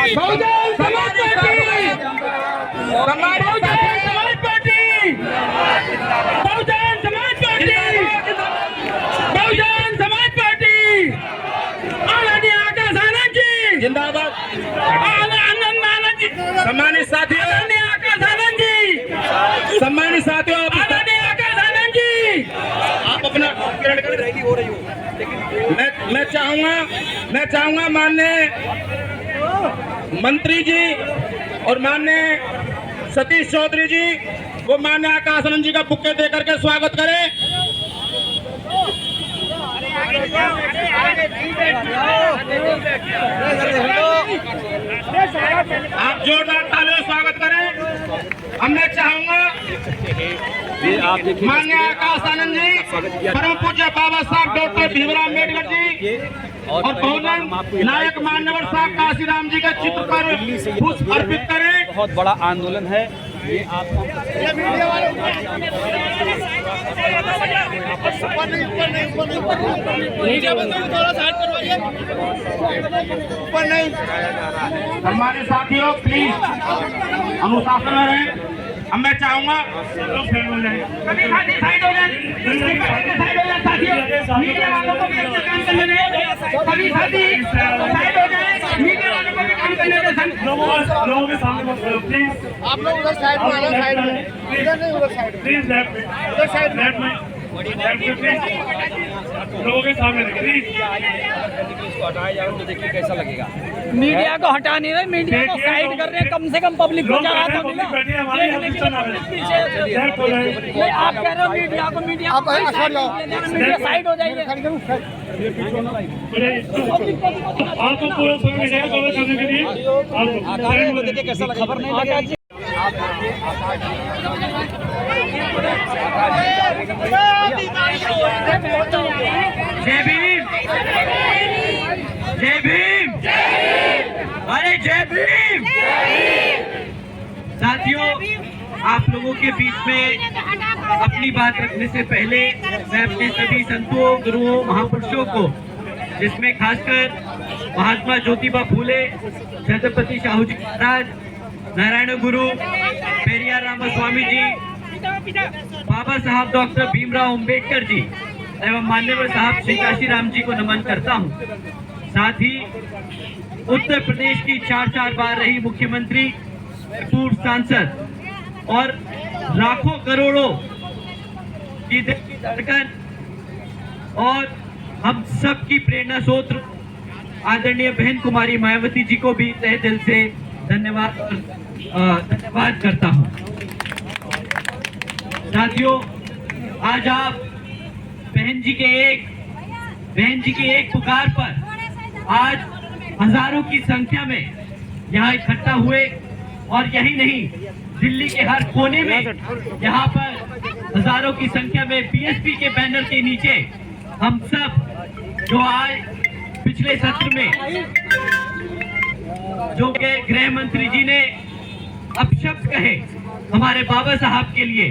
Bahujan Samaj party, Bahujan Samaj party, Bahujan Samaj party, Bahujan Samaj party, आदरणीय आकाश आनंद जी जिंदाबाद। आनंद आनंद जी, सम्मानित साथियों, आदरणीय आकाश आनंद जी, सम्मानित साथियों, आदरणीय आकाश आनंद जी, आप अपना रैली हो रही हो, लेकिन मैं चाहूंगा माननीय मंत्री जी और माननीय सतीश चौधरी जी वो माननीय आकाश आनंद जी का बुक्के दे करके स्वागत करें। आप जोरदार तालियों से स्वागत करें। अब मैं चाहूंगा माननीय आकाश आनंद जी, परम पूज्य बाबा साहब डॉक्टर भीमराव अम्बेडकर जी और बहुजन नायक मान्यवर साहब काशीराम जी के चित्र पर पुष्प अर्पित करें। बहुत बड़ा आंदोलन है ये। आपको हमारे साथियों प्लीज अनुशासन में रहें। अब मैं चाहूंगा सभी साथी साइड हो जाए, साइड हो जाए साथियों, मीडिया वालों को भी अपना काम करने दें, सभी साथी साइड हो जाए, मीडिया वालों को भी काम करने दें। लोगों के सामने प्लीज, आप लोग उधर साइड में आना, साइड में, इधर नहीं उधर साइड में, प्लीज लेफ्ट में, उधर साइड में, लेफ्ट में प्लीज, लोगों के सामने प्लीज। इसको हटाया जाए तो देखिए कैसा लगेगा। मीडिया को हटा नहीं रहे, मीडिया को साइड कर रहे हैं, कम से कम पब्लिक को जगह तो मिला। नहीं, आप कह रहे हो मीडिया को, मीडिया आप अच्छा जाओ, मीडिया साइड हो जाइए। आपको पूरा समय मिलेगा कवर करने के लिए। आपको देखिए कैसा लगा, खबर नहीं लगा। जय भीम, जय भीम, अरे जय भीम। साथियों, आप लोगों के बीच में अपनी बात रखने से पहले मैं अपने सभी संतों, गुरुओं, महापुरुषों को, जिसमें खासकर महात्मा ज्योतिबा फूले, छत्रपति शाहू जी महाराज, नारायण गुरु, पेरियार रामास्वामी जी, बाबा साहब डॉक्टर भीमराव अम्बेडकर जी एवं मान्यवर साहब श्री काशीराम जी को नमन करता हूं। साथ ही उत्तर प्रदेश की 4 बार रही मुख्यमंत्री, पूर्व सांसद और लाखों करोड़ों की दिल की धड़कन और हम सब की प्रेरणा स्रोत आदरणीय बहन कुमारी मायावती जी को भी तहे दिल से धन्यवाद करता हूं। साथियों, आज आप बहन जी के एक पुकार पर आज हजारों की संख्या में यहाँ इकट्ठा हुए और यही नहीं, दिल्ली के हर कोने में यहाँ पर हजारों की संख्या में बीएसपी के बैनर के नीचे हम सब जो आज पिछले सत्र में जो के गृह मंत्री जी ने अपशब्द कहे हमारे बाबा साहब के लिए,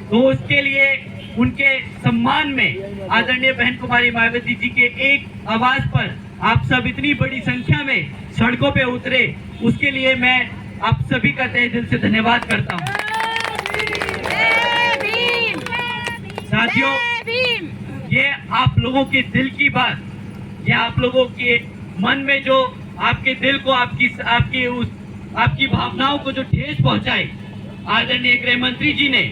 तो उसके लिए उनके सम्मान में आदरणीय बहन कुमारी मायावती जी के एक आवाज पर आप सब इतनी बड़ी संख्या में सड़कों पे उतरे, उसके लिए मैं आप सभी का तहे दिल से धन्यवाद करता हूं। साथियों, ये आप लोगों के दिल की बात, ये आप लोगों के मन में जो आपके दिल को आपकी भावनाओं को जो ठेस पहुंचाए, आदरणीय गृह मंत्री जी ने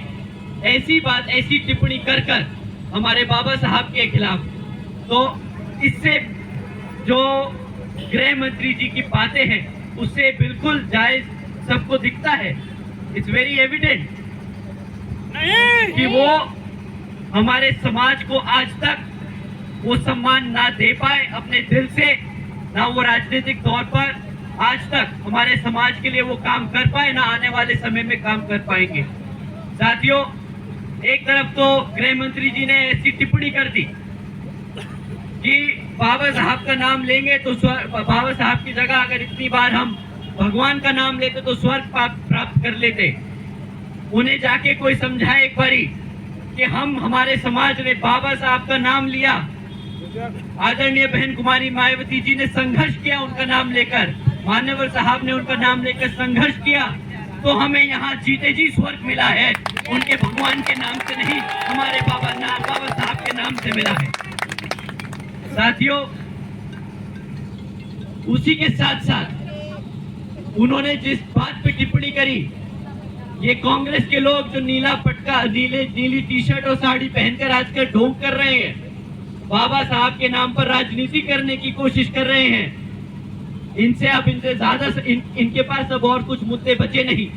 ऐसी बात, ऐसी टिप्पणी कर हमारे बाबा साहब के खिलाफ, तो इससे जो गृह मंत्री जी की बातें हैं उससे बिल्कुल जायज सबको दिखता है। इट्स वेरी एविडेंट कि वो हमारे समाज को आज तक वो सम्मान ना दे पाए अपने दिल से, ना वो राजनीतिक तौर पर आज तक हमारे समाज के लिए वो काम कर पाए, ना आने वाले समय में काम कर पाएंगे। साथियों, एक तरफ तो गृह मंत्री जी ने ऐसी टिप्पणी कर दी कि बाबा साहब का नाम लेंगे तो बाबा साहब की जगह अगर इतनी बार हम भगवान का नाम लेते तो स्वर्ग प्राप्त कर लेते। उन्हें जाके कोई समझाए एक बारी कि हमारे समाज ने बाबा साहब का नाम लिया, आदरणीय बहन कुमारी मायावती जी ने संघर्ष किया उनका नाम लेकर, मान्यवर साहब ने उनका नाम लेकर संघर्ष किया तो हमें यहाँ जीते जी स्वर्ग मिला है। उनके भगवान के नाम से नहीं, हमारे बाबा साहब के नाम से मिला है। साथियों, उसी के साथ साथ उन्होंने जिस बात पे टिप्पणी करी, ये कांग्रेस के लोग जो नीला पटका, नीली टी शर्ट और साड़ी पहनकर आजकल ढोंग कर रहे हैं, बाबा साहब के नाम पर राजनीति करने की कोशिश कर रहे हैं, इनसे ज्यादा इनके पास अब और कुछ मुद्दे बचे नहीं।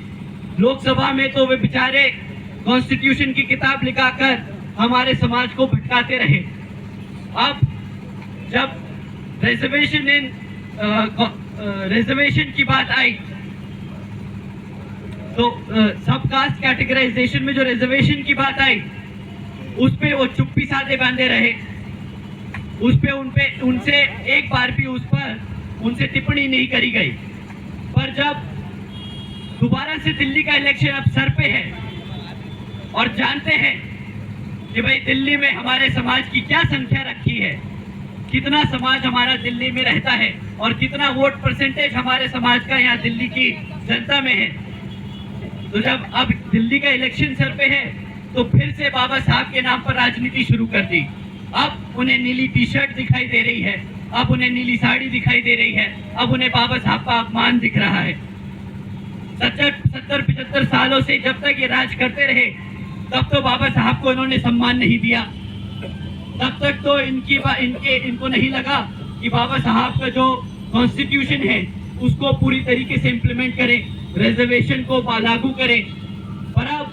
लोकसभा में तो वे बेचारे कॉन्स्टिट्यूशन की किताब लिखाकर हमारे समाज को भटकाते रहे। अब जब रिजर्वेशन की बात आई तो सब कास्ट कैटेगराइजेशन में जो रिजर्वेशन की बात आई, उस पे वो चुप्पी साधे बांधे रहे। उनसे एक बार भी उनसे टिप्पणी नहीं करी गई। पर जब दोबारा से दिल्ली का इलेक्शन अब सर पे है और जानते हैं कि भाई दिल्ली में हमारे समाज की क्या संख्या रखी है, कितना समाज हमारा दिल्ली में रहता है और कितना वोट परसेंटेज हमारे समाज का यहाँ दिल्ली की जनता में है, तो जब अब दिल्ली का इलेक्शन सर पे है तो फिर से बाबा साहब के नाम पर राजनीति शुरू कर दी। अब उन्हें नीली टी शर्ट दिखाई दे रही है, अब उन्हें नीली साड़ी दिखाई दे रही है, अब उन्हें बाबा साहब का अपमान दिख रहा है। 70-75 सालों से जब तक ये राज करते रहे तब तो बाबा साहब को इन्होंने सम्मान नहीं दिया, तब तक तो इनको नहीं लगा कि बाबा साहब का जो कॉन्स्टिट्यूशन है उसको पूरी तरीके से इम्प्लीमेंट करें, रिजर्वेशन को लागू करें। पर अब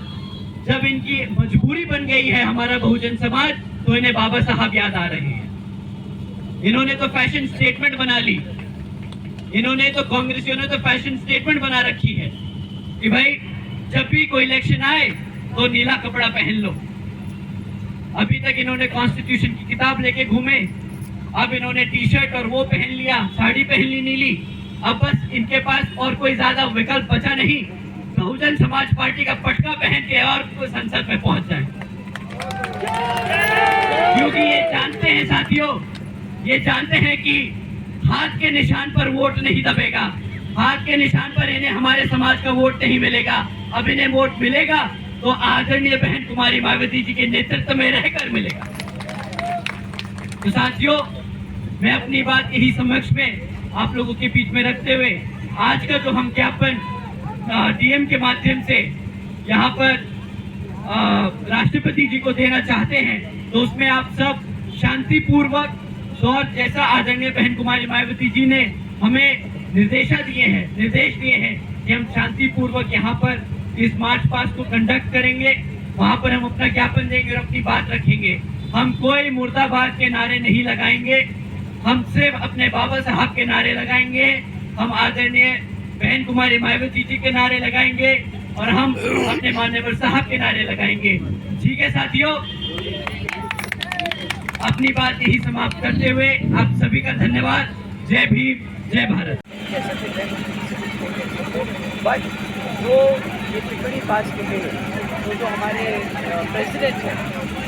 जब इनकी मजबूरी बन गई है हमारा बहुजन समाज, तो इन्हें बाबा साहब याद आ रहे हैं। इन्होंने तो फैशन स्टेटमेंट बना ली, कांग्रेसियों ने तो फैशन स्टेटमेंट बना रखी है कि भाई जब भी कोई इलेक्शन आए तो नीला कपड़ा पहन लो। अभी तक इन्होंने कॉन्स्टिट्यूशन की किताब लेके घूमे, अब इन्होंने टी शर्ट और वो पहन लिया, साड़ी पहन ली नीली। अब बस इनके पास और कोई ज्यादा विकल्प बचा नहीं, बहुजन समाज पार्टी का पटका पहन के और संसद में पहुंच जाए। क्योंकि ये जानते हैं साथियों, ये जानते हैं कि हाथ के निशान पर वोट नहीं दबेगा, हाथ के निशान पर इन्हें हमारे समाज का वोट नहीं मिलेगा। अब इन्हें वोट मिलेगा तो आदरणीय बहन कुमारी मायावती जी के नेतृत्व में रहकर मिलेगा। तो साथियों, मैं अपनी बात यही समक्ष में आप लोगों के बीच में रखते हुए आज का जो हम ज्ञापन डीएम के माध्यम से यहाँ पर राष्ट्रपति जी को देना चाहते हैं, तो उसमें आप सब शांतिपूर्वक और जैसा आदरणीय बहन कुमारी मायावती जी ने हमें निर्देश दिए हैं कि हम शांतिपूर्वक यहाँ पर इस मार्च पास्ट को कंडक्ट करेंगे, वहाँ पर हम अपना ज्ञापन देंगे और अपनी बात रखेंगे। हम कोई मुर्दाबाद के नारे नहीं लगाएंगे, हम सिर्फ अपने बाबा साहब के नारे लगाएंगे, हम आदरणीय बहन कुमारी मायावती जी के नारे लगाएंगे और हम अपने मान्यवर साहब के नारे लगाएंगे। ठीक है साथियों, अपनी बात यही समाप्त करते हुए आप सभी का धन्यवाद। जय भीम, जय भारत। बट जो ये टिप्पणी पास की गई, तो जो हमारे प्रेसिडेंट हैं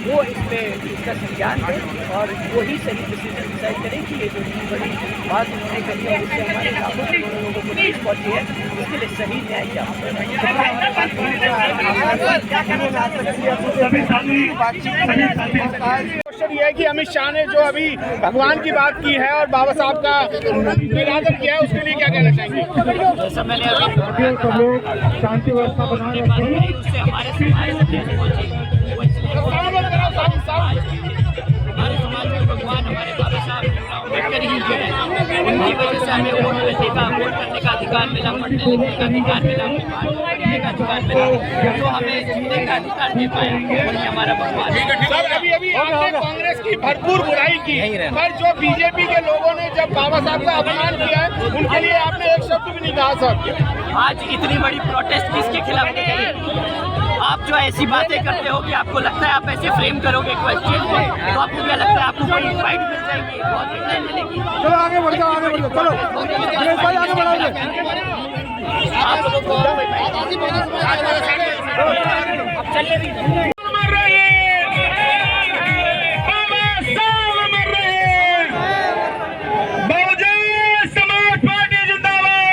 वो इसका संज्ञान है और वो ही सही डिसीजन डिसाइड करें कि ये जो इतनी बड़ी बात उन्होंने कही है उससे हमारे लाखों करोड़ों लोगों को ठेस पहुँची है, इसके लिए सही न्याय क्या क्वेश्चन ये है कि अमित शाह ने जो अभी भगवान की बात की है और बाबा साहब का निरादर किया है, उसके लिए क्या कहना चाहेंगे? जैसा मैंने अभी शांति व्यवस्था बनाए रखें। उससे हमारे समाज में भगवान हमारे बाबा साहब अम्बेडकर ही जो है, उनकी वजह से हमें वोट करने का अधिकार मिला, पढ़ने लिखने का अधिकार मिला, पढ़ने का अधिकार मिला, जो हमें जीने का अधिकार नहीं पाया, वही हमारा भगवान है। सर, अभी आपने कांग्रेस की भरपूर बुराई की, पर जो बीजेपी के लोगों ने जब बाबा साहब का अपमान किया है, उनके लिए आपने एक शब्द भी नहीं कहा सर। आज इतनी बड़ी प्रोटेस्ट किसके खिलाफ की? आप जो ऐसी बातें करते हो कि आपको लगता है आप ऐसे फ्रेम करोगे क्वेश्चन को, तो आपको क्या लगता है आपको कोई फाइट मिल जाएगी, बहुत रिप्लाई मिलेगी? चलो आगे बढ़ जाओ, आगे बढ़ जाओ, चलो आगे बढ़ाओगे। आप लोगों को अब चलिए भी बहुजन समाज पार्टी जिंदाबाद।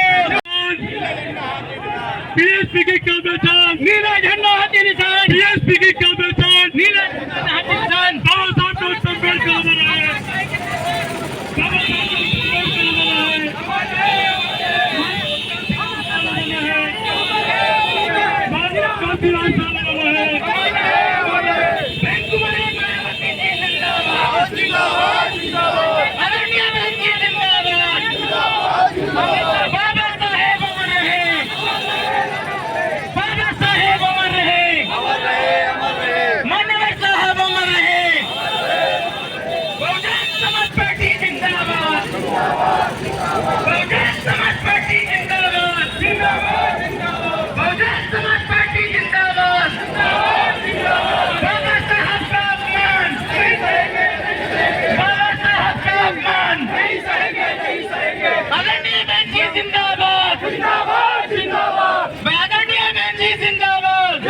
बीएसपी की क्या पहचान, नीला झंडा हाथी निशान, बीएसपी की क्या पहचान, नीला झंडा हाथी निशान, बाबा साहब डॉक्टर अम्बेडकर बना है, बाबा साहब कांतिलाल साहब बना है। अरण्या बहन जी जिंदाबाद, बाबा साहेब अमर रहे, बाबा साहेब अमर रहे, मनोहर साहब अमर रहे, बहुजन समाज पार्टी जिंदाबाद, बहुजन समाज पार्टी जिंदाबाद, बहुजन समाज पार्टी जिंदाबाद, बाबा साहब का अपमान, बाबा साहब का अपमान, आदरणीय बहन जी जिंदाबाद, आदरणीय बहन जी जिंदाबाद,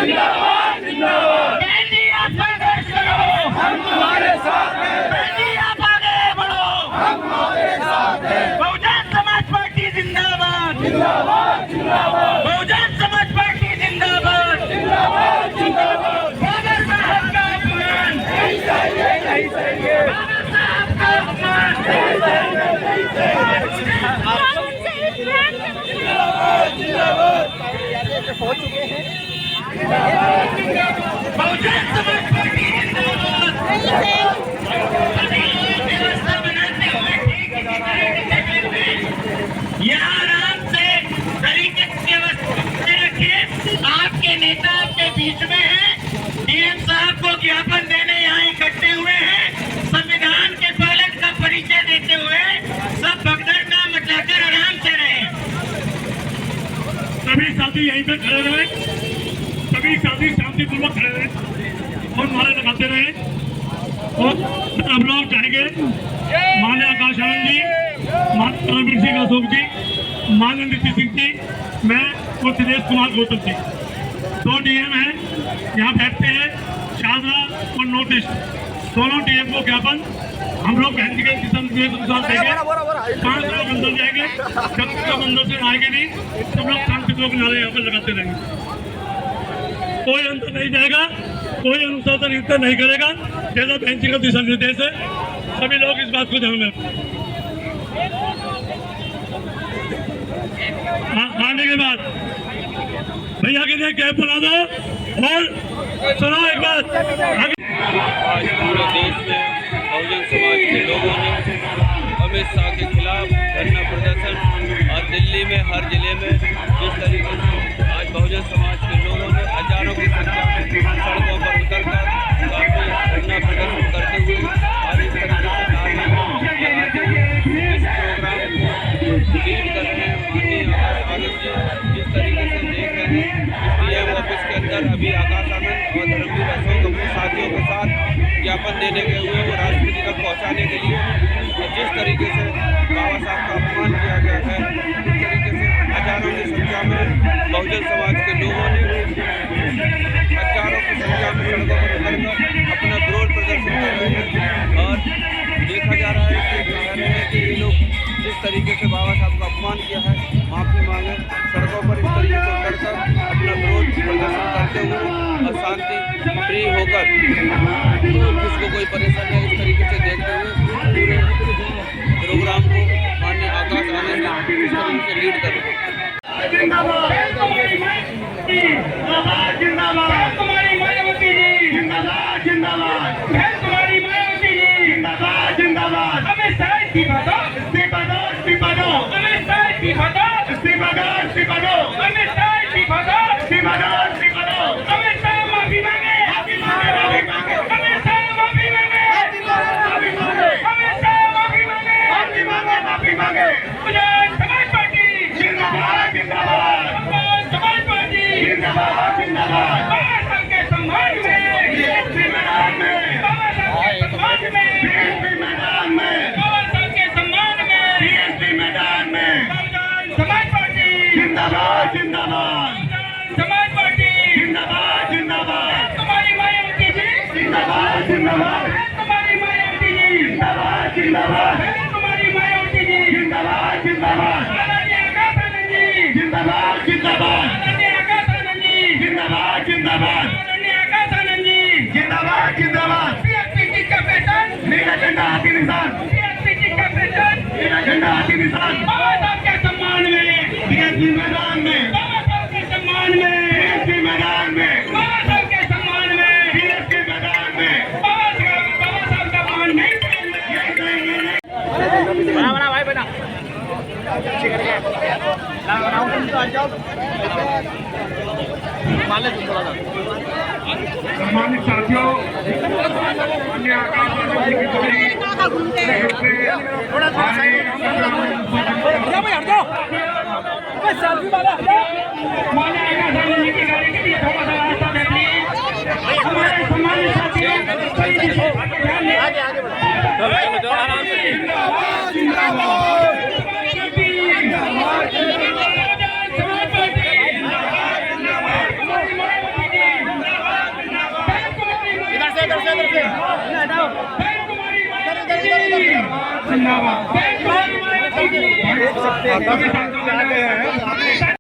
बहन जी आप संघर्ष करो, हम तुम्हारे साथ हैं, बहन जी आप आगे बढ़ो, हम तुम्हारे साथ हैं, बहुजन समाज पार्टी जिंदाबाद, बहुजन समाज पार्टी जिंदाबाद, बाबा साहब का अपमान, बाबा साहब का अपमान, पहुंच चुके हैं। बहुजन समाज पार्टी जिंदाबाद, व्यवस्था बनाते हुए ठीक इसी तरह के यहाँ आराम से तरीके से व्यवस्था रखिए। आपके नेता आपके बीच में है, डीएम साहब को ज्ञापन देने यहाँ इकट्ठे हुए हैं, संविधान के पालन का परिचय देते हुए सब भगदड़ ना मचाकर आराम से रहें। सभी साथी यहीं पे खड़े रहे, सभी साथी शांतिपूर्वक खड़े रहे और नारे लगाते रहे। और अब लोग चाहेंगे माननीय आकाश आनंद जी, माननीय रणबीर सिंह अशोक जी, माननीय नीति सिंह जी, मैं और दिनेश कुमार गौतम जी, 2 डीएम हैं यहाँ बैठते हैं, शाहजहां और नॉर्थ ईस्ट, दोनों डीएम को ज्ञापन हम लोग बहन जी के दिशा निर्देश अनुसार देंगे। 5 लोग अंदर जाएंगे, जब तक अंदर से आएंगे नहीं सब लोग शांतिपूर्वक नारे यहाँ पर लगाते रहेंगे। कोई अंदर नहीं जाएगा, कोई अनुशासन युक्त नहीं करेगा, जैसा बहन जी का दिशा निर्देश है। सभी लोग इस बात को ध्यान में रखें। आने के बाद भैया के लिए कैब बना दो और सुनो एक बात। आज पूरे देश में बहुजन समाज के लोगों ने अमित शाह के खिलाफ धरना प्रदर्शन और दिल्ली में हर जिले में जिस तरीके से आज बहुजन समाज के लोगों ने हजारों की संख्या में सड़कों पर उतरकर काफी धरना प्रदर्शन करते हुए और इस तरीके से इस प्रोग्राम को लीड करते हैं माननीय आकाश आनंद जी। जिस तरीके से देख रहे हैं पीएम ऑफिस के अंदर अभी आकाश आनंद और धर्मवीर अशोक अपने साथियों के साथ ज्ञापन देने गए हुए वो राष्ट्रपति तक पहुंचाने के लिए। और जिस तरीके से बाबा साहब का अपमान किया गया है, इस तरीके से हजारों की संख्या में बहुजन समाज के लोगों ने हजारों की संख्या में सड़कों पर उतरकर अपना विरोध प्रदर्शन कर रहे हैं। और देखा जा रहा है कि ये लोग जिस तरीके से बाबा साहब का अपमान किया है, माफ़ी मांगे, सड़कों पर इस तरीके से उतरकर अपना विरोध प्रदर्शन करते हुए और शांति फ्री होकर किसको कोई परेशानी है इस तरीके से देखते हुए पूरे प्रोग्राम को माननीय आकाश आनंद इस तरीके से लीड कर रहे हैं। जिंदाबाद, तुम्हारी मायावती जी जिंदाबाद, जिंदाबाद, तुम्हारी मायावती जी जिंदाबाद, जिंदाबाद, अमित शाह इस्तीफा दो, इस्तीफा दो, इस्तीफा दो, अमित शाह इस्तीफा दो, इस्तीफा दो, इस्तीफा दो, अमित शाह इस्तीफा दो, इस्तीफा दो, इस्तीफा दो, अमित शाह माफी मांगे, माफी मांगे, माफी मांगे, अमित शाह माफी मांगे, माफी मांगे, अमित शाह माफी मांगे, माफी मांगे, माफी मांगे, बहुजन समाज पार्टी जिंदाबाद, जिंदाबाद, बहुजन समाज पार्टी जिंदाबाद, जिंदाबाद, बाबा साहब के सम्मान में बीएसपी मैदान में, बाबा साहब के सम्मान में बीएसपी मैदान में, बाबा साहब के सम्मान में बीएसपी मैदान में, बहुजन समाज पार्टी जिंदाबाद, जिंदाबाद, बहुजन समाज पार्टी जिंदाबाद, जिंदाबाद, तुम्हारी मायावती जी जिंदाबाद, जिंदाबाद, तुम्हारी मायावती जी जिंदाबाद, जिंदाबाद, तुम्हारी मायावती जी जिंदाबाद, जिंदाबाद, आदरणीय आकाश आनंद जी जिंदाबाद, जिंदाबाद, आदरणीय सम्मानित साथियों, अन्य हमारे सम्मानित साथियों जिंदाबाद।